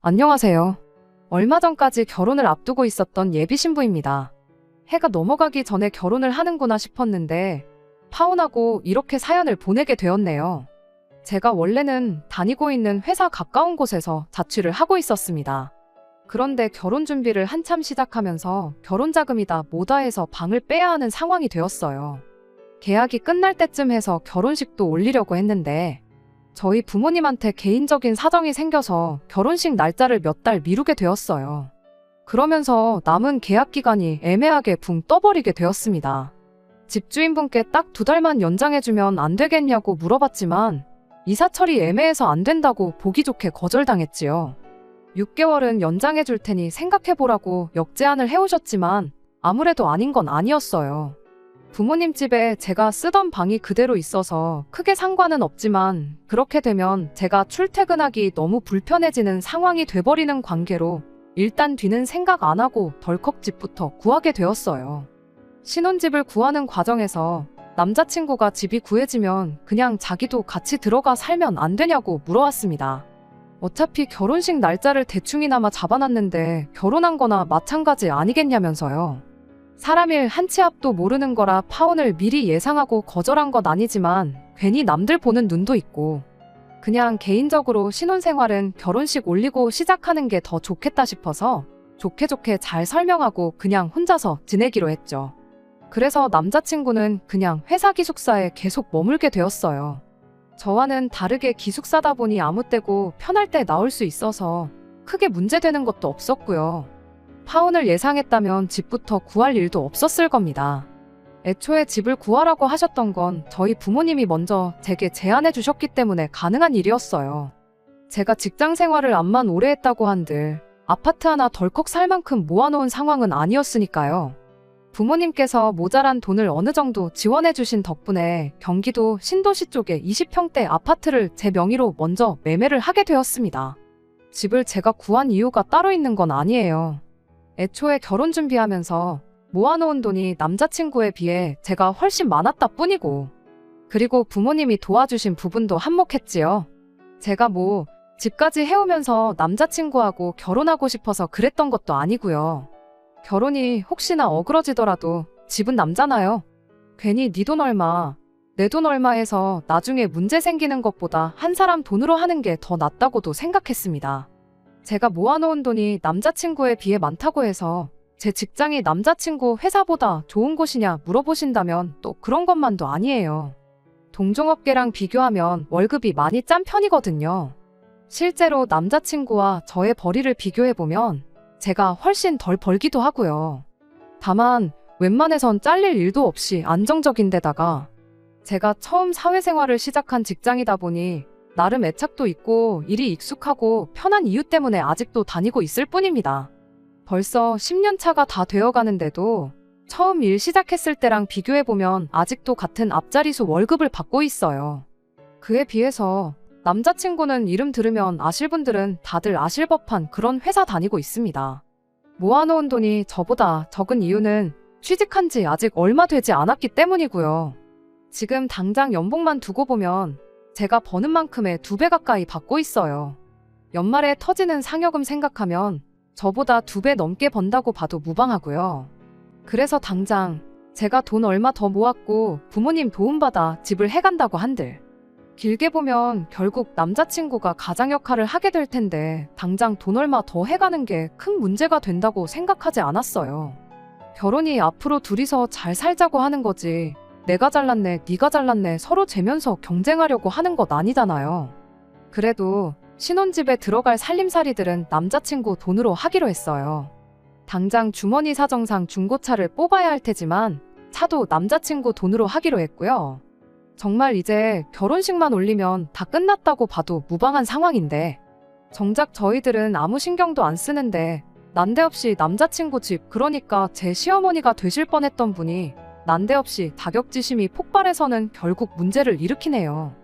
안녕하세요. 얼마 전까지 결혼을 앞두고 있었던 예비 신부입니다. 해가 넘어가기 전에 결혼을 하는구나 싶었는데 파혼하고 이렇게 사연을 보내게 되었네요. 제가 원래는 다니고 있는 회사 가까운 곳에서 자취를 하고 있었습니다. 그런데 결혼 준비를 한참 시작하면서 결혼 자금이 다 모자해서 방을 빼야 하는 상황이 되었어요. 계약이 끝날 때쯤 해서 결혼식도 올리려고 했는데 저희 부모님한테 개인적인 사정이 생겨서 결혼식 날짜를 몇 달 미루게 되었어요. 그러면서 남은 계약 기간이 애매하게 붕 떠버리게 되었습니다. 집주인분께 딱 2달만 연장해주면 안 되겠냐고 물어봤지만 이사 처리 애매해서 안 된다고 보기 좋게 거절당했지요. 6개월은 연장해줄 테니 생각해보라고 역제안을 해오셨지만 아무래도 아닌 건 아니었어요. 부모님 집에 제가 쓰던 방이 그대로 있어서 크게 상관은 없지만 그렇게 되면 제가 출퇴근하기 너무 불편해지는 상황이 돼버리는 관계로 일단 뒤는 생각 안 하고 덜컥 집부터 구하게 되었어요. 신혼집을 구하는 과정에서 남자친구가 집이 구해지면 그냥 자기도 같이 들어가 살면 안 되냐고 물어왔습니다. 어차피 결혼식 날짜를 대충이나마 잡아놨는데 결혼한 거나 마찬가지 아니겠냐면서요. 사람 일 한 치 앞도 모르는 거라 파혼을 미리 예상하고 거절한 건 아니지만 괜히 남들 보는 눈도 있고 그냥 개인적으로 신혼생활은 결혼식 올리고 시작하는 게 더 좋겠다 싶어서 좋게 잘 설명하고 그냥 혼자서 지내기로 했죠. 그래서 남자친구는 그냥 회사 기숙사에 계속 머물게 되었어요. 저와는 다르게 기숙사다 보니 아무 때고 편할 때 나올 수 있어서 크게 문제되는 것도 없었고요. 파혼을 예상했다면 집부터 구할 일도 없었을 겁니다. 애초에 집을 구하라고 하셨던 건 저희 부모님이 먼저 제게 제안해 주셨기 때문에 가능한 일이었어요. 제가 직장 생활을 암만 오래 했다고 한들 아파트 하나 덜컥 살 만큼 모아놓은 상황은 아니었으니까요. 부모님께서 모자란 돈을 어느 정도 지원해 주신 덕분에 경기도 신도시 쪽에 20평대 아파트를 제 명의로 먼저 매매를 하게 되었습니다. 집을 제가 구한 이유가 따로 있는 건 아니에요. 애초에 결혼 준비하면서 모아놓은 돈이 남자친구에 비해 제가 훨씬 많았다 뿐이고 그리고 부모님이 도와주신 부분도 한몫했지요. 제가 집까지 해오면서 남자친구하고 결혼하고 싶어서 그랬던 것도 아니고요. 결혼이 혹시나 어그러지더라도 집은 남잖아요. 괜히 네 돈 얼마, 내 돈 얼마 해서 나중에 문제 생기는 것보다 한 사람 돈으로 하는 게 더 낫다고도 생각했습니다. 제가 모아놓은 돈이 남자친구에 비해 많다고 해서 제 직장이 남자친구 회사보다 좋은 곳이냐 물어보신다면 또 그런 것만도 아니에요. 동종업계랑 비교하면 월급이 많이 짠 편이거든요. 실제로 남자친구와 저의 벌이를 비교해보면 제가 훨씬 덜 벌기도 하고요. 다만 웬만해선 잘릴 일도 없이 안정적인 데다가 제가 처음 사회생활을 시작한 직장이다 보니 나름 애착도 있고 일이 익숙하고 편한 이유 때문에 아직도 다니고 있을 뿐입니다. 벌써 10년 차가 다 되어가는데도 처음 일 시작했을 때랑 비교해보면 아직도 같은 앞자리수 월급을 받고 있어요. 그에 비해서 남자친구는 이름 들으면 아실 분들은 다들 아실 법한 그런 회사 다니고 있습니다. 모아놓은 돈이 저보다 적은 이유는 취직한 지 아직 얼마 되지 않았기 때문이고요. 지금 당장 연봉만 두고 보면 제가 버는 만큼의 2배 가까이 받고 있어요. 연말에 터지는 상여금 생각하면 저보다 2배 넘게 번다고 봐도 무방하고요. 그래서 당장 제가 돈 얼마 더 모았고 부모님 도움받아 집을 해간다고 한들 길게 보면 결국 남자친구가 가장 역할을 하게 될 텐데 당장 돈 얼마 더 해가는 게 큰 문제가 된다고 생각하지 않았어요. 결혼이 앞으로 둘이서 잘 살자고 하는 거지 내가 잘났네 네가 잘났네 서로 재면서 경쟁하려고 하는 것 아니잖아요. 그래도 신혼집에 들어갈 살림살이들은 남자친구 돈으로 하기로 했어요. 당장 주머니 사정상 중고차를 뽑아야 할 테지만 차도 남자친구 돈으로 하기로 했고요. 정말 이제 결혼식만 올리면 다 끝났다고 봐도 무방한 상황인데 정작 저희들은 아무 신경도 안 쓰는데 난데없이 남자친구 집 그러니까 제 시어머니가 되실 뻔했던 분이 난데없이 자격지심이 폭발해서는 결국 문제를 일으키네요.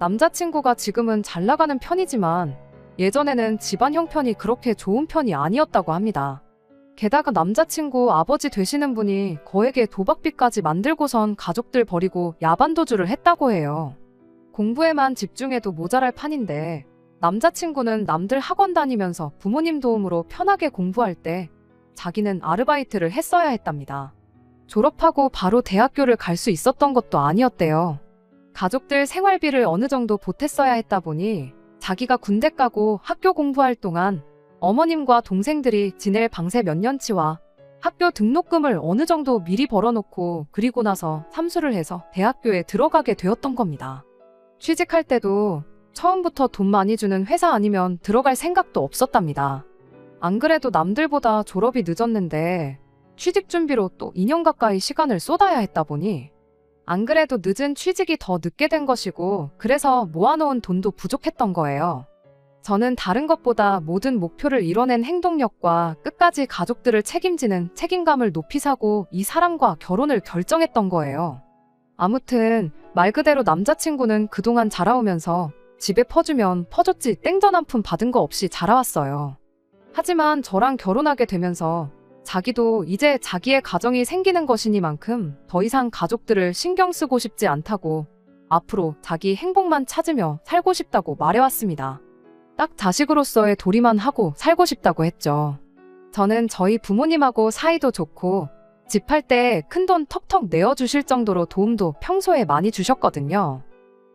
남자친구가 지금은 잘 나가는 편이지만 예전에는 집안 형편이 그렇게 좋은 편이 아니었다고 합니다. 게다가 남자친구 아버지 되시는 분이 거액의 도박비까지 만들고선 가족들 버리고 야반도주를 했다고 해요. 공부에만 집중해도 모자랄 판인데 남자친구는 남들 학원 다니면서 부모님 도움으로 편하게 공부할 때 자기는 아르바이트를 했어야 했답니다. 졸업하고 바로 대학교를 갈 수 있었던 것도 아니었대요. 가족들 생활비를 어느 정도 보탰어야 했다 보니 자기가 군대 가고 학교 공부할 동안 어머님과 동생들이 지낼 방세 몇 년치와 학교 등록금을 어느 정도 미리 벌어놓고 그리고 나서 삼수를 해서 대학교에 들어가게 되었던 겁니다. 취직할 때도 처음부터 돈 많이 주는 회사 아니면 들어갈 생각도 없었답니다. 안 그래도 남들보다 졸업이 늦었는데 취직 준비로 또 2년 가까이 시간을 쏟아야 했다 보니 안 그래도 늦은 취직이 더 늦게 된 것이고 그래서 모아놓은 돈도 부족했던 거예요. 저는 다른 것보다 모든 목표를 이뤄낸 행동력과 끝까지 가족들을 책임지는 책임감을 높이 사고 이 사람과 결혼을 결정했던 거예요. 아무튼 말 그대로 남자친구는 그동안 자라오면서 집에 퍼주면 퍼줬지 땡전 한 푼 받은 거 없이 자라왔어요. 하지만 저랑 결혼하게 되면서 자기도 이제 자기의 가정이 생기는 것이니만큼 더 이상 가족들을 신경 쓰고 싶지 않다고 앞으로 자기 행복만 찾으며 살고 싶다고 말해왔습니다. 딱 자식으로서의 도리만 하고 살고 싶다고 했죠. 저는 저희 부모님하고 사이도 좋고 집 할 때 큰돈 턱턱 내어주실 정도로 도움도 평소에 많이 주셨거든요.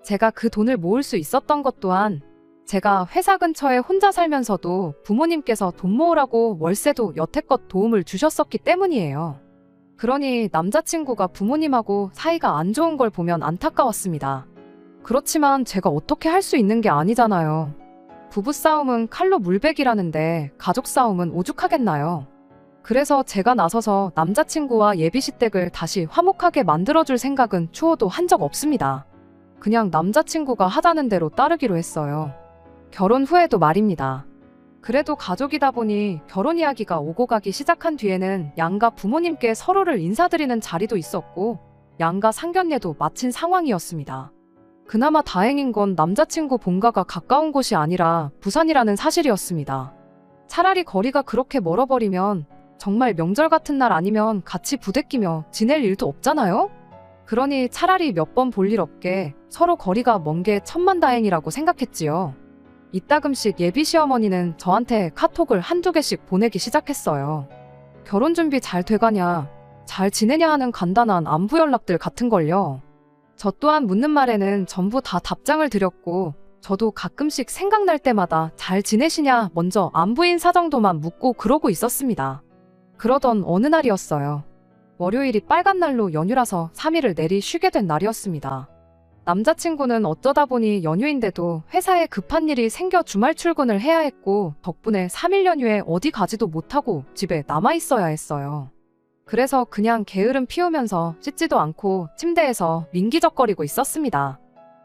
제가 그 돈을 모을 수 있었던 것 또한 제가 회사 근처에 혼자 살면서도 부모님께서 돈 모으라고 월세도 여태껏 도움을 주셨었기 때문이에요. 그러니 남자친구가 부모님하고 사이가 안 좋은 걸 보면 안타까웠습니다. 그렇지만 제가 어떻게 할 수 있는 게 아니잖아요. 부부싸움은 칼로 물베기라는데 가족 싸움은 오죽하겠나요? 그래서 제가 나서서 남자친구와 예비시댁을 다시 화목하게 만들어줄 생각은 추호도 한 적 없습니다. 그냥 남자친구가 하자는 대로 따르기로 했어요. 결혼 후에도 말입니다. 그래도 가족이다 보니 결혼 이야기가 오고 가기 시작한 뒤에는 양가 부모님께 서로를 인사드리는 자리도 있었고 양가 상견례도 마친 상황이었습니다. 그나마 다행인 건 남자친구 본가가 가까운 곳이 아니라 부산이라는 사실이었습니다. 차라리 거리가 그렇게 멀어버리면 정말 명절 같은 날 아니면 같이 부대끼며 지낼 일도 없잖아요? 그러니 차라리 몇 번 볼 일 없게 서로 거리가 먼 게 천만다행이라고 생각했지요. 이따금씩 예비 시어머니는 저한테 카톡을 한두 개씩 보내기 시작했어요. 결혼 준비 잘 돼가냐, 잘 지내냐 하는 간단한 안부 연락들 같은걸요. 저 또한 묻는 말에는 전부 다 답장을 드렸고 저도 가끔씩 생각날 때마다 잘 지내시냐 먼저 안부 인사 정도만 묻고 그러고 있었습니다. 그러던 어느 날이었어요. 월요일이 빨간 날로 연휴라서 3일을 내리 쉬게 된 날이었습니다. 남자친구는 어쩌다 보니 연휴인데도 회사에 급한 일이 생겨 주말 출근을 해야 했고 덕분에 3일 연휴에 어디 가지도 못하고 집에 남아있어야 했어요. 그래서 그냥 게으름 피우면서 씻지도 않고 침대에서 민기적거리고 있었습니다.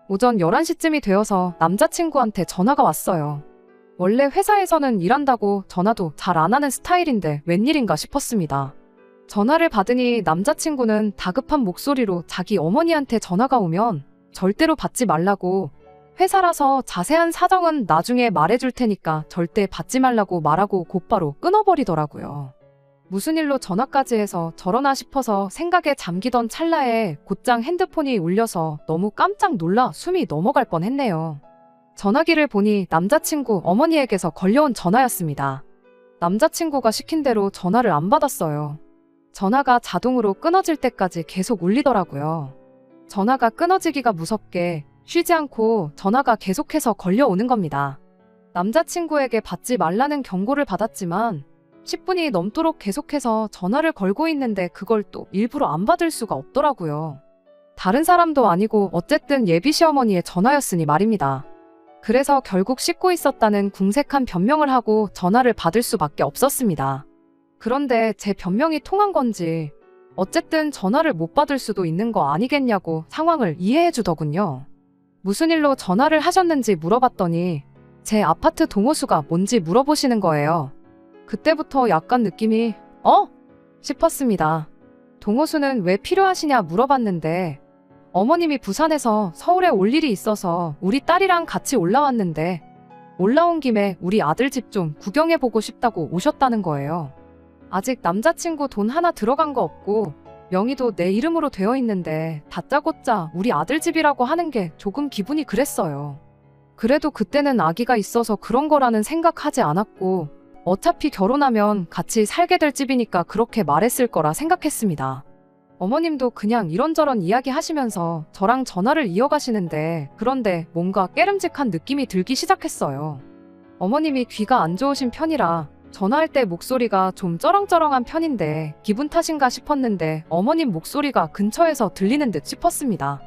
오전 11시쯤이 되어서 남자친구한테 전화가 왔어요. 원래 회사에서는 일한다고 전화도 잘 안 하는 스타일인데 웬일인가 싶었습니다. 전화를 받으니 남자친구는 다급한 목소리로 자기 어머니한테 전화가 오면 절대로 받지 말라고, 회사라서 자세한 사정은 나중에 말해줄 테니까 절대 받지 말라고 말하고 곧바로 끊어버리더라고요. 무슨 일로 전화까지 해서 저러나 싶어서 생각에 잠기던 찰나에 곧장 핸드폰이 울려서 너무 깜짝 놀라 숨이 넘어갈 뻔했네요. 전화기를 보니 남자친구 어머니에게서 걸려온 전화였습니다. 남자친구가 시킨 대로 전화를 안 받았어요. 전화가 자동으로 끊어질 때까지 계속 울리더라고요. 전화가 끊어지기가 무섭게 쉬지 않고 전화가 계속해서 걸려오는 겁니다. 남자친구에게 받지 말라는 경고를 받았지만 10분이 넘도록 계속해서 전화를 걸고 있는데 그걸 또 일부러 안 받을 수가 없더라고요. 다른 사람도 아니고 어쨌든 예비 시어머니의 전화였으니 말입니다. 그래서 결국 씻고 있었다는 궁색한 변명을 하고 전화를 받을 수밖에 없었습니다. 그런데 제 변명이 통한 건지 어쨌든 전화를 못 받을 수도 있는 거 아니겠냐고 상황을 이해해 주더군요. 무슨 일로 전화를 하셨는지 물어봤더니 제 아파트 동호수가 뭔지 물어보시는 거예요. 그때부터 약간 느낌이 싶었습니다. 동호수는 왜 필요하시냐 물어봤는데 어머님이 부산에서 서울에 올 일이 있어서 우리 딸이랑 같이 올라왔는데 올라온 김에 우리 아들 집 좀 구경해보고 싶다고 오셨다는 거예요. 아직 남자친구 돈 하나 들어간 거 없고 명의도 내 이름으로 되어 있는데 다짜고짜 우리 아들 집이라고 하는 게 조금 기분이 그랬어요. 그래도 그때는 아기가 있어서 그런 거라는 생각하지 않았고 어차피 결혼하면 같이 살게 될 집이니까 그렇게 말했을 거라 생각했습니다. 어머님도 그냥 이런저런 이야기 하시면서 저랑 전화를 이어가시는데 그런데 뭔가 깨름직한 느낌이 들기 시작했어요. 어머님이 귀가 안 좋으신 편이라 전화할 때 목소리가 좀 쩌렁쩌렁한 편인데 기분 탓인가 싶었는데 어머님 목소리가 근처에서 들리는 듯 싶었습니다.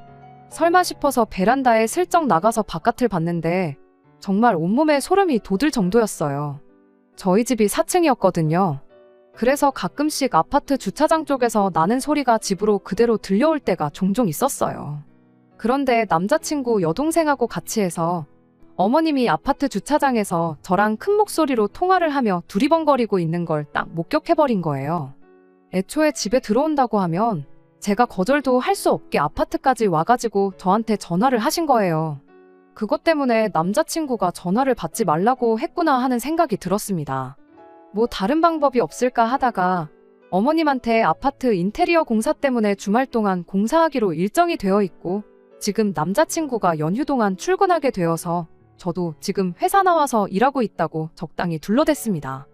설마 싶어서 베란다에 슬쩍 나가서 바깥을 봤는데 정말 온몸에 소름이 돋을 정도였어요. 저희 집이 4층이었거든요. 그래서 가끔씩 아파트 주차장 쪽에서 나는 소리가 집으로 그대로 들려올 때가 종종 있었어요. 그런데 남자친구 여동생하고 같이 해서 어머님이 아파트 주차장에서 저랑 큰 목소리로 통화를 하며 두리번거리고 있는 걸 딱 목격해버린 거예요. 애초에 집에 들어온다고 하면 제가 거절도 할 수 없게 아파트까지 와가지고 저한테 전화를 하신 거예요. 그것 때문에 남자친구가 전화를 받지 말라고 했구나 하는 생각이 들었습니다. 뭐 다른 방법이 없을까 하다가 어머님한테 아파트 인테리어 공사 때문에 주말 동안 공사하기로 일정이 되어 있고 지금 남자친구가 연휴 동안 출근하게 되어서 저도 지금 회사 나와서 일하고 있다고 적당히 둘러댔습니다.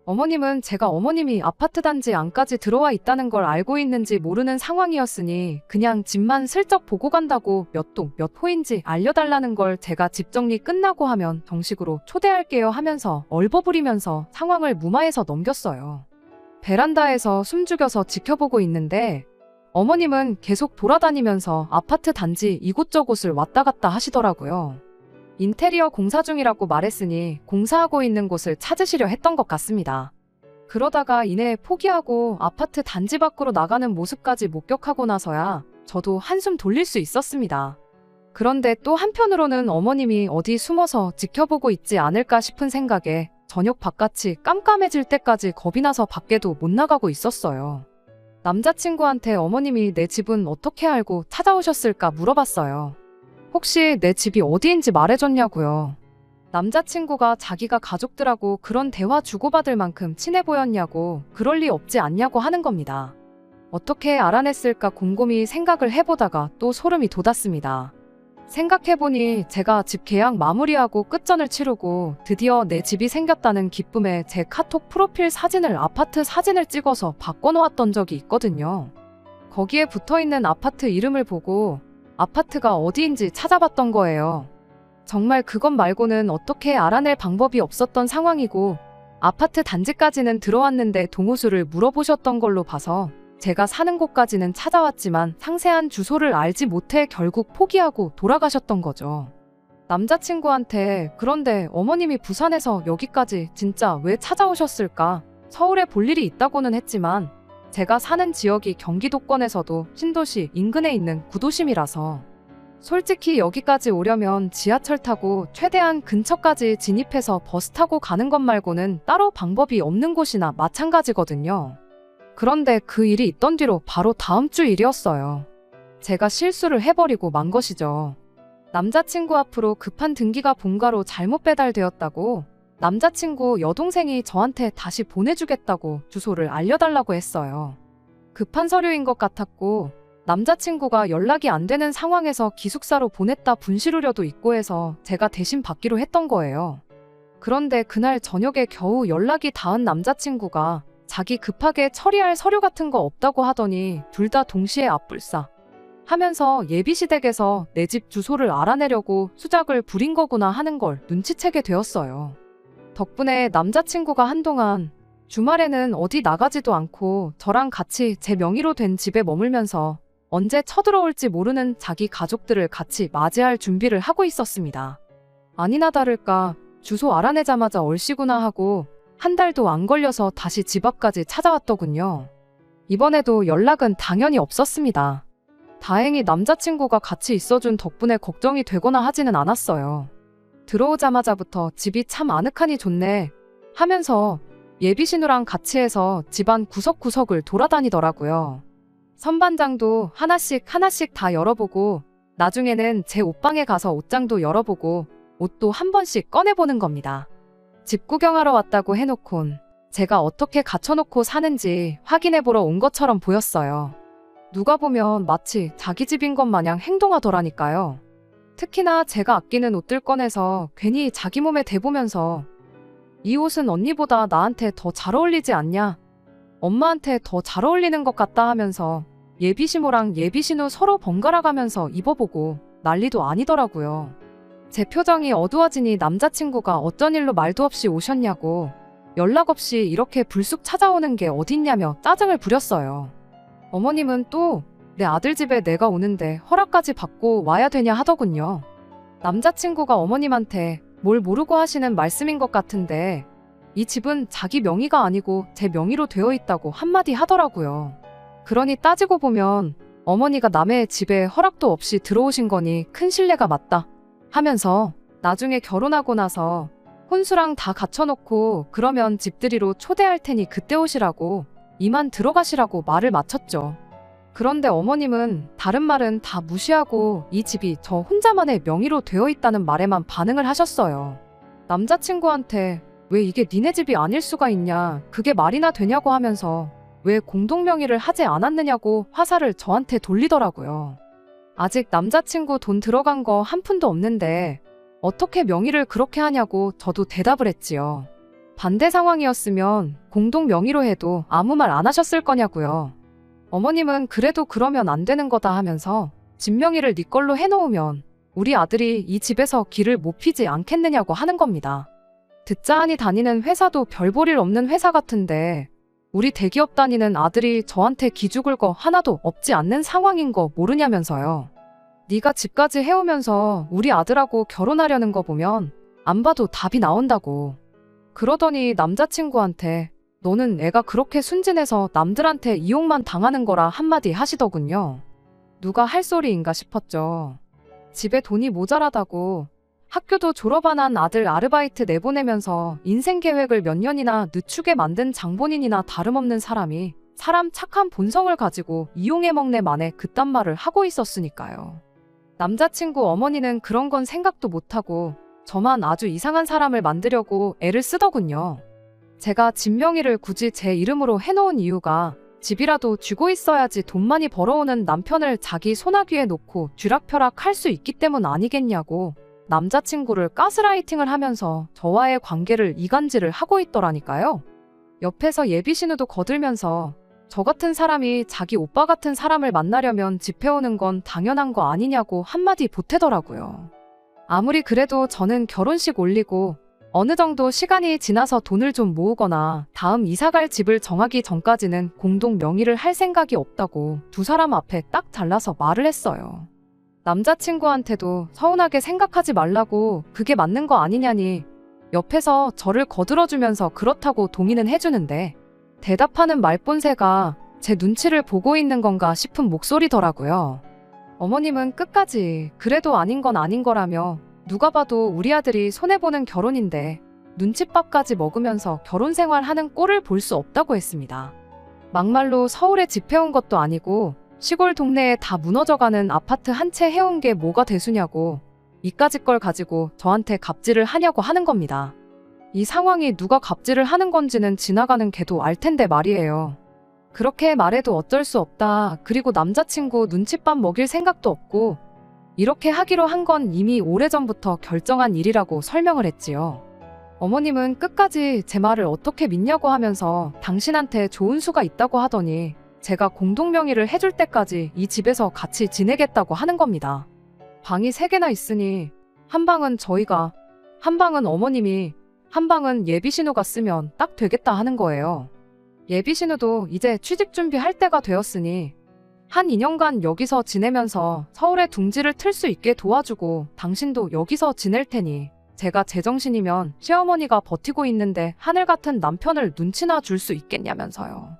어머님은 제가 어머님이 아파트 단지 안까지 들어와 있다는 걸 알고 있는지 모르는 상황이었으니 그냥 집만 슬쩍 보고 간다고 몇 동 몇 호인지 알려달라는 걸 제가 집 정리 끝나고 하면 정식으로 초대할게요 하면서 얼버무리면서 상황을 무마해서 넘겼어요. 베란다에서 숨죽여서 지켜보고 있는데 어머님은 계속 돌아다니면서 아파트 단지 이곳저곳을 왔다 갔다 하시더라고요. 인테리어 공사 중이라고 말했으니 공사하고 있는 곳을 찾으시려 했던 것 같습니다. 그러다가 이내 포기하고 아파트 단지 밖으로 나가는 모습까지 목격하고 나서야 저도 한숨 돌릴 수 있었습니다. 그런데 또 한편으로는 어머님이 어디 숨어서 지켜보고 있지 않을까 싶은 생각에 저녁 바깥이 깜깜해질 때까지 겁이 나서 밖에도 못 나가고 있었어요. 남자친구한테 어머님이 내 집은 어떻게 알고 찾아오셨을까 물어봤어요. 혹시 내 집이 어디인지 말해줬냐고요. 남자친구가 자기가 가족들하고 그런 대화 주고받을 만큼 친해 보였냐고 그럴 리 없지 않냐고 하는 겁니다. 어떻게 알아냈을까 곰곰이 생각을 해보다가 또 소름이 돋았습니다. 생각해보니 제가 집 계약 마무리하고 끝전을 치르고 드디어 내 집이 생겼다는 기쁨에 제 카톡 프로필 사진을 아파트 사진을 찍어서 바꿔놓았던 적이 있거든요. 거기에 붙어있는 아파트 이름을 보고 아파트가 어디인지 찾아봤던 거예요. 정말 그것 말고는 어떻게 알아낼 방법이 없었던 상황이고 아파트 단지까지는 들어왔는데 동호수를 물어보셨던 걸로 봐서 제가 사는 곳까지는 찾아왔지만 상세한 주소를 알지 못해 결국 포기하고 돌아가셨던 거죠. 남자친구한테 그런데 어머님이 부산에서 여기까지 진짜 왜 찾아오셨을까? 서울에 볼 일이 있다고는 했지만 제가 사는 지역이 경기도권에서도 신도시 인근에 있는 구도심이라서 솔직히 여기까지 오려면 지하철 타고 최대한 근처까지 진입해서 버스 타고 가는 것 말고는 따로 방법이 없는 곳이나 마찬가지거든요. 그런데 그 일이 있던 뒤로 바로 다음 주 일이었어요. 제가 실수를 해버리고 만 것이죠. 남자친구 앞으로 급한 등기가 본가로 잘못 배달되었다고 남자친구 여동생이 저한테 다시 보내주겠다고 주소를 알려달라고 했어요. 급한 서류인 것 같았고 남자친구가 연락이 안 되는 상황에서 기숙사로 보냈다 분실 우려도 있고 해서 제가 대신 받기로 했던 거예요. 그런데 그날 저녁에 겨우 연락이 닿은 남자친구가 자기 급하게 처리할 서류 같은 거 없다고 하더니 둘 다 동시에 앞불싸 하면서 예비시댁에서 내 집 주소를 알아내려고 수작을 부린 거구나 하는 걸 눈치채게 되었어요. 덕분에 남자친구가 한동안 주말에는 어디 나가지도 않고 저랑 같이 제 명의로 된 집에 머물면서 언제 쳐들어올지 모르는 자기 가족들을 같이 맞이할 준비를 하고 있었습니다. 아니나 다를까 주소 알아내자마자 얼씨구나 하고 한 달도 안 걸려서 다시 집 앞까지 찾아왔더군요. 이번에도 연락은 당연히 없었습니다. 다행히 남자친구가 같이 있어준 덕분에 걱정이 되거나 하지는 않았어요. 들어오자마자부터 집이 참 아늑하니 좋네 하면서 예비신우랑 같이 해서 집안 구석구석을 돌아다니더라고요. 선반장도 하나씩 다 열어보고 나중에는 제 옷방에 가서 옷장도 열어보고 옷도 한 번씩 꺼내보는 겁니다. 집 구경하러 왔다고 해놓곤 제가 어떻게 갖춰놓고 사는지 확인해보러 온 것처럼 보였어요. 누가 보면 마치 자기 집인 것 마냥 행동하더라니까요. 특히나 제가 아끼는 옷들 꺼내서 괜히 자기 몸에 대보면서 이 옷은 언니보다 나한테 더 잘 어울리지 않냐? 엄마한테 더 잘 어울리는 것 같다 하면서 예비시모랑 예비신우 서로 번갈아 가면서 입어보고 난리도 아니더라고요. 제 표정이 어두워지니 남자친구가 어쩐 일로 말도 없이 오셨냐고 연락 없이 이렇게 불쑥 찾아오는 게 어딨냐며 짜증을 부렸어요. 어머님은 또 내 아들 집에 내가 오는데 허락까지 받고 와야 되냐 하더군요. 남자친구가 어머님한테 뭘 모르고 하시는 말씀인 것 같은데 이 집은 자기 명의가 아니고 제 명의로 되어 있다고 한마디 하더라고요. 그러니 따지고 보면 어머니가 남의 집에 허락도 없이 들어오신 거니 큰 실례가 맞다 하면서 나중에 결혼하고 나서 혼수랑 다 갖춰놓고 그러면 집들이로 초대할 테니 그때 오시라고 이만 들어가시라고 말을 마쳤죠. 그런데 어머님은 다른 말은 다 무시하고 이 집이 저 혼자만의 명의로 되어 있다는 말에만 반응을 하셨어요. 남자친구한테 왜 이게 니네 집이 아닐 수가 있냐, 그게 말이나 되냐고 하면서 왜 공동명의를 하지 않았느냐고 화살을 저한테 돌리더라고요. 아직 남자친구 돈 들어간 거 한 푼도 없는데 어떻게 명의를 그렇게 하냐고 저도 대답을 했지요. 반대 상황이었으면 공동명의로 해도 아무 말 안 하셨을 거냐고요. 어머님은 그래도 그러면 안 되는 거다 하면서 집 명의를 네 걸로 해놓으면 우리 아들이 이 집에서 길을 못 피지 않겠느냐고 하는 겁니다. 듣자 하니 다니는 회사도 별 볼 일 없는 회사 같은데 우리 대기업 다니는 아들이 저한테 기죽을 거 하나도 없지 않는 상황인 거 모르냐면서요. 네가 집까지 해오면서 우리 아들하고 결혼하려는 거 보면 안 봐도 답이 나온다고. 그러더니 남자친구한테 너는 애가 그렇게 순진해서 남들한테 이용만 당하는 거라 한마디 하시더군요. 누가 할 소리인가 싶었죠. 집에 돈이 모자라다고 학교도 졸업 안 한 아들 아르바이트 내보내면서 인생 계획을 몇 년이나 늦추게 만든 장본인이나 다름없는 사람이 사람 착한 본성을 가지고 이용해 먹네 만에 그딴 말을 하고 있었으니까요. 남자친구 어머니는 그런 건 생각도 못하고 저만 아주 이상한 사람을 만들려고 애를 쓰더군요. 제가 집 명의를 굳이 제 이름으로 해놓은 이유가 집이라도 쥐고 있어야지 돈 많이 벌어오는 남편을 자기 소나귀에 놓고 쥐락펴락 할 수 있기 때문 아니겠냐고 남자친구를 가스라이팅을 하면서 저와의 관계를 이간질을 하고 있더라니까요. 옆에서 예비신우도 거들면서 저 같은 사람이 자기 오빠 같은 사람을 만나려면 집해오는 건 당연한 거 아니냐고 한마디 보태더라고요. 아무리 그래도 저는 결혼식 올리고 어느 정도 시간이 지나서 돈을 좀 모으거나 다음 이사갈 집을 정하기 전까지는 공동 명의를 할 생각이 없다고 두 사람 앞에 딱 잘라서 말을 했어요. 남자친구한테도 서운하게 생각하지 말라고 그게 맞는 거 아니냐니 옆에서 저를 거들어주면서 그렇다고 동의는 해주는데 대답하는 말본새가 제 눈치를 보고 있는 건가 싶은 목소리더라고요. 어머님은 끝까지 그래도 아닌 건 아닌 거라며 누가 봐도 우리 아들이 손해보는 결혼인데 눈칫밥까지 먹으면서 결혼 생활하는 꼴을 볼 수 없다고 했습니다. 막말로 서울에 집 해온 것도 아니고 시골 동네에 다 무너져가는 아파트 한 채 해온 게 뭐가 대수냐고 이까짓 걸 가지고 저한테 갑질을 하냐고 하는 겁니다. 이 상황이 누가 갑질을 하는 건지는 지나가는 개도 알 텐데 말이에요. 그렇게 말해도 어쩔 수 없다. 그리고 남자친구 눈칫밥 먹일 생각도 없고 이렇게 하기로 한 건 이미 오래전부터 결정한 일이라고 설명을 했지요. 어머님은 끝까지 제 말을 어떻게 믿냐고 하면서 당신한테 좋은 수가 있다고 하더니 제가 공동명의를 해줄 때까지 이 집에서 같이 지내겠다고 하는 겁니다. 방이 3개나 있으니 한 방은 저희가, 한 방은 어머님이, 한 방은 예비신우가 쓰면 딱 되겠다 하는 거예요. 예비신우도 이제 취직 준비할 때가 되었으니 한 2년간 여기서 지내면서 서울에 둥지를 틀 수 있게 도와주고 당신도 여기서 지낼 테니 제가 제정신이면 시어머니가 버티고 있는데 하늘 같은 남편을 눈치나 줄 수 있겠냐면서요.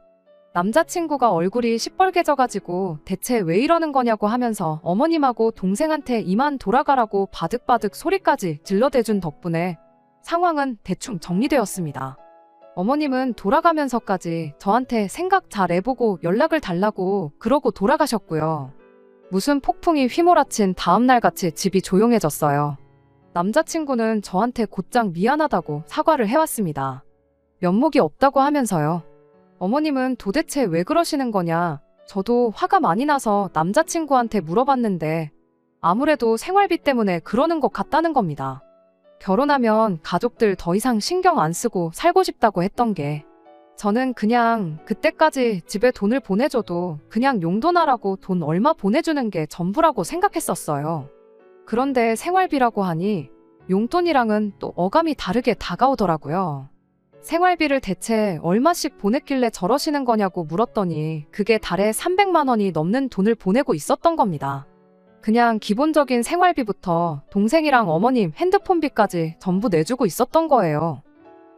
남자친구가 얼굴이 시뻘개져가지고 대체 왜 이러는 거냐고 하면서 어머님하고 동생한테 이만 돌아가라고 바득바득 소리까지 질러대준 덕분에 상황은 대충 정리되었습니다. 어머님은 돌아가면서까지 저한테 생각 잘 해보고 연락을 달라고 그러고 돌아가셨고요. 무슨 폭풍이 휘몰아친 다음날같이 집이 조용해졌어요. 남자친구는 저한테 곧장 미안하다고 사과를 해왔습니다. 면목이 없다고 하면서요. 어머님은 도대체 왜 그러시는 거냐? 저도 화가 많이 나서 남자친구한테 물어봤는데 아무래도 생활비 때문에 그러는 것 같다는 겁니다. 결혼하면 가족들 더 이상 신경 안 쓰고 살고 싶다고 했던 게 저는 그냥 그때까지 집에 돈을 보내줘도 그냥 용돈하라고 돈 얼마 보내주는 게 전부라고 생각했었어요. 그런데 생활비라고 하니 용돈이랑은 또 어감이 다르게 다가오더라고요. 생활비를 대체 얼마씩 보냈길래 저러시는 거냐고 물었더니 그게 달에 300만 원이 넘는 돈을 보내고 있었던 겁니다. 그냥 기본적인 생활비부터 동생이랑 어머님 핸드폰비까지 전부 내주고 있었던 거예요.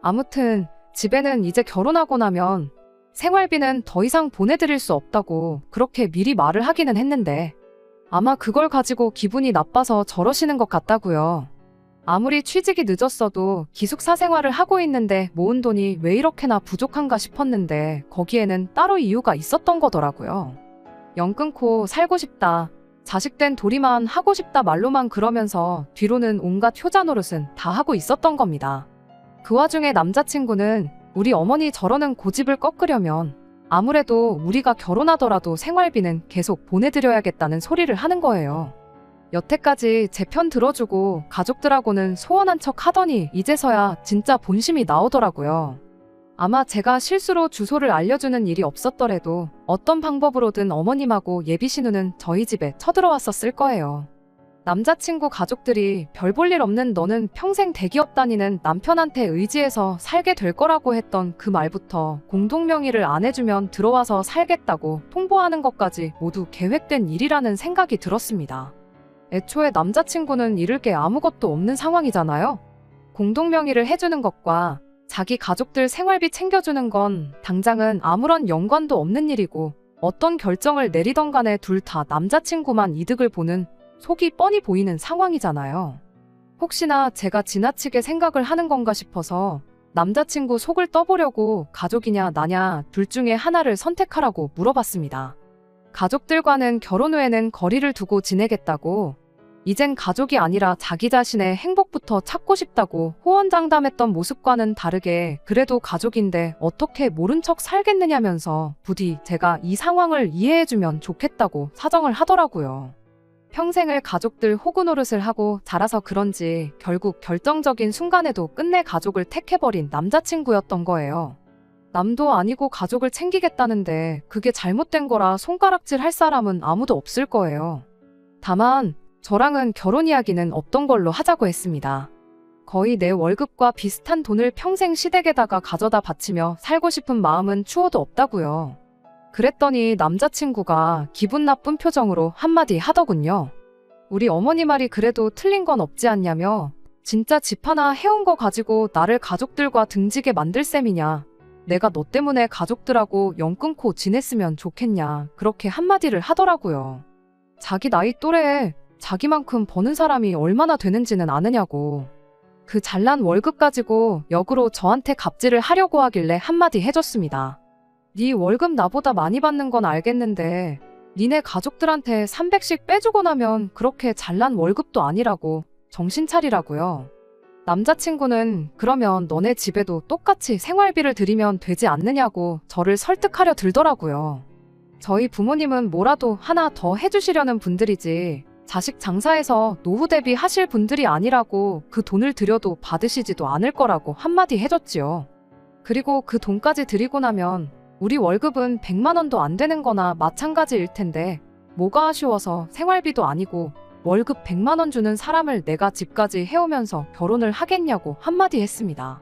아무튼 집에는 이제 결혼하고 나면 생활비는 더 이상 보내드릴 수 없다고 그렇게 미리 말을 하기는 했는데 아마 그걸 가지고 기분이 나빠서 저러시는 것 같다고요. 아무리 취직이 늦었어도 기숙사 생활을 하고 있는데 모은 돈이 왜 이렇게나 부족한가 싶었는데 거기에는 따로 이유가 있었던 거더라고요. 연 끊고 살고 싶다. 자식된 도리만 하고 싶다 말로만 그러면서 뒤로는 온갖 효자 노릇은 다 하고 있었던 겁니다. 그 와중에 남자친구는 우리 어머니 저러는 고집을 꺾으려면 아무래도 우리가 결혼하더라도 생활비는 계속 보내드려야겠다는 소리를 하는 거예요. 여태까지 제 편 들어주고 가족들하고는 소원한 척 하더니 이제서야 진짜 본심이 나오더라고요. 아마 제가 실수로 주소를 알려주는 일이 없었더라도 어떤 방법으로든 어머님하고 예비 신우는 저희 집에 쳐들어왔었을 거예요. 남자친구 가족들이 별 볼 일 없는 너는 평생 대기업 다니는 남편한테 의지해서 살게 될 거라고 했던 그 말부터 공동명의를 안 해주면 들어와서 살겠다고 통보하는 것까지 모두 계획된 일이라는 생각이 들었습니다. 애초에 남자친구는 잃을 게 아무것도 없는 상황이잖아요. 공동명의를 해주는 것과 자기 가족들 생활비 챙겨주는 건 당장은 아무런 연관도 없는 일이고 어떤 결정을 내리던 간에 둘 다 남자친구만 이득을 보는 속이 뻔히 보이는 상황이잖아요. 혹시나 제가 지나치게 생각을 하는 건가 싶어서 남자친구 속을 떠보려고 가족이냐 나냐 둘 중에 하나를 선택하라고 물어봤습니다. 가족들과는 결혼 후에는 거리를 두고 지내겠다고 이젠 가족이 아니라 자기 자신의 행복부터 찾고 싶다고 호언장담했던 모습과는 다르게 그래도 가족인데 어떻게 모른 척 살겠느냐면서 부디 제가 이 상황을 이해해주면 좋겠다고 사정을 하더라고요. 평생을 가족들 호구 노릇을 하고 자라서 그런지 결국 결정적인 순간에도 끝내 가족을 택해버린 남자친구였던 거예요. 남도 아니고 가족을 챙기겠다는데 그게 잘못된 거라 손가락질 할 사람은 아무도 없을 거예요. 다만 저랑은 결혼 이야기는 없던 걸로 하자고 했습니다. 거의 내 월급과 비슷한 돈을 평생 시댁에다가 가져다 바치며 살고 싶은 마음은 추워도 없다고요. 그랬더니 남자친구가 기분 나쁜 표정으로 한마디 하더군요. 우리 어머니 말이 그래도 틀린 건 없지 않냐며 진짜 집 하나 해온 거 가지고 나를 가족들과 등지게 만들 셈이냐. 내가 너 때문에 가족들하고 연 끊고 지냈으면 좋겠냐. 그렇게 한마디를 하더라고요. 자기 나이 또래에 자기만큼 버는 사람이 얼마나 되는지는 아느냐고. 그 잘난 월급 가지고 역으로 저한테 갑질을 하려고 하길래 한마디 해줬습니다. 네 월급 나보다 많이 받는 건 알겠는데 니네 가족들한테 300씩 빼주고 나면 그렇게 잘난 월급도 아니라고 정신 차리라고요. 남자친구는 그러면 너네 집에도 똑같이 생활비를 드리면 되지 않느냐고 저를 설득하려 들더라고요. 저희 부모님은 뭐라도 하나 더 해주시려는 분들이지 자식 장사해서 노후 대비 하실 분들이 아니라고 그 돈을 들여도 받으시지도 않을 거라고 한마디 해줬지요. 그리고 그 돈까지 드리고 나면 우리 월급은 100만 원도 안 되는 거나 마찬가지일 텐데 뭐가 아쉬워서 생활비도 아니고 월급 100만 원 주는 사람을 내가 집까지 해오면서 결혼을 하겠냐고 한마디 했습니다.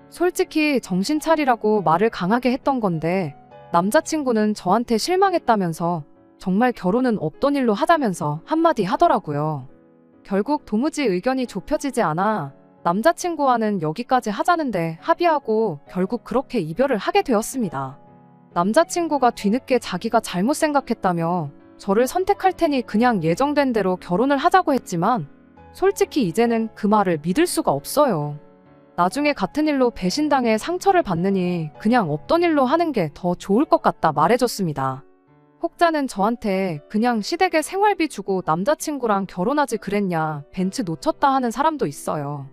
솔직히 정신 차리라고 말을 강하게 했던 건데 남자친구는 저한테 실망했다면서 정말 결혼은 없던 일로 하자면서 한마디 하더라고요. 결국 도무지 의견이 좁혀지지 않아 남자친구와는 여기까지 하자는데 합의하고 결국 그렇게 이별을 하게 되었습니다. 남자친구가 뒤늦게 자기가 잘못 생각했다며 저를 선택할 테니 그냥 예정된 대로 결혼을 하자고 했지만 솔직히 이제는 그 말을 믿을 수가 없어요. 나중에 같은 일로 배신당해 상처를 받느니 그냥 없던 일로 하는 게 더 좋을 것 같다 말해줬습니다. 혹자는 저한테 그냥 시댁에 생활비 주고 남자친구랑 결혼하지 그랬냐 벤츠 놓쳤다 하는 사람도 있어요.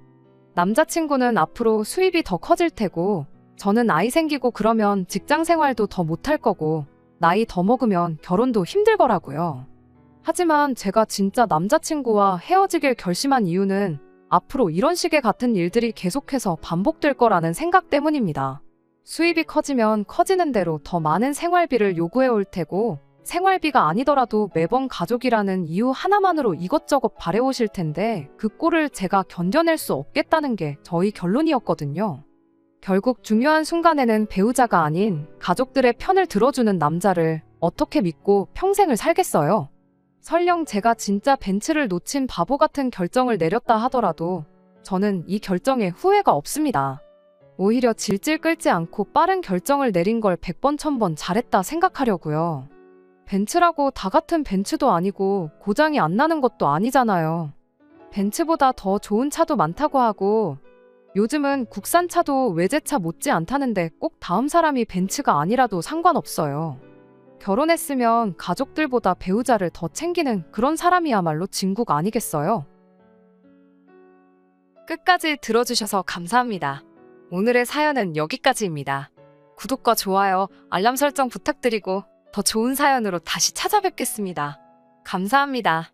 남자친구는 앞으로 수입이 더 커질 테고 저는 아이 생기고 그러면 직장 생활도 더 못할 거고 나이 더 먹으면 결혼도 힘들 거라고요. 하지만 제가 진짜 남자친구와 헤어지길 결심한 이유는 앞으로 이런 식의 같은 일들이 계속해서 반복될 거라는 생각 때문입니다. 수입이 커지면 커지는 대로 더 많은 생활비를 요구해 올 테고, 생활비가 아니더라도 매번 가족이라는 이유 하나만으로 이것저것 바래오실 텐데 그 꼴을 제가 견뎌낼 수 없겠다는 게 저희 결론이었거든요. 결국 중요한 순간에는 배우자가 아닌 가족들의 편을 들어주는 남자를 어떻게 믿고 평생을 살겠어요. 설령 제가 진짜 벤츠를 놓친 바보 같은 결정을 내렸다 하더라도 저는 이 결정에 후회가 없습니다. 오히려 질질 끌지 않고 빠른 결정을 내린 걸 100번 1000번 잘했다 생각하려고요. 벤츠라고 다 같은 벤츠도 아니고 고장이 안 나는 것도 아니잖아요. 벤츠보다 더 좋은 차도 많다고 하고 요즘은 국산차도 외제차 못지 않다는데 꼭 다음 사람이 벤츠가 아니라도 상관없어요. 결혼했으면 가족들보다 배우자를 더 챙기는 그런 사람이야말로 진국 아니겠어요? 끝까지 들어주셔서 감사합니다. 오늘의 사연은 여기까지입니다. 구독과 좋아요, 알람 설정 부탁드리고 더 좋은 사연으로 다시 찾아뵙겠습니다. 감사합니다.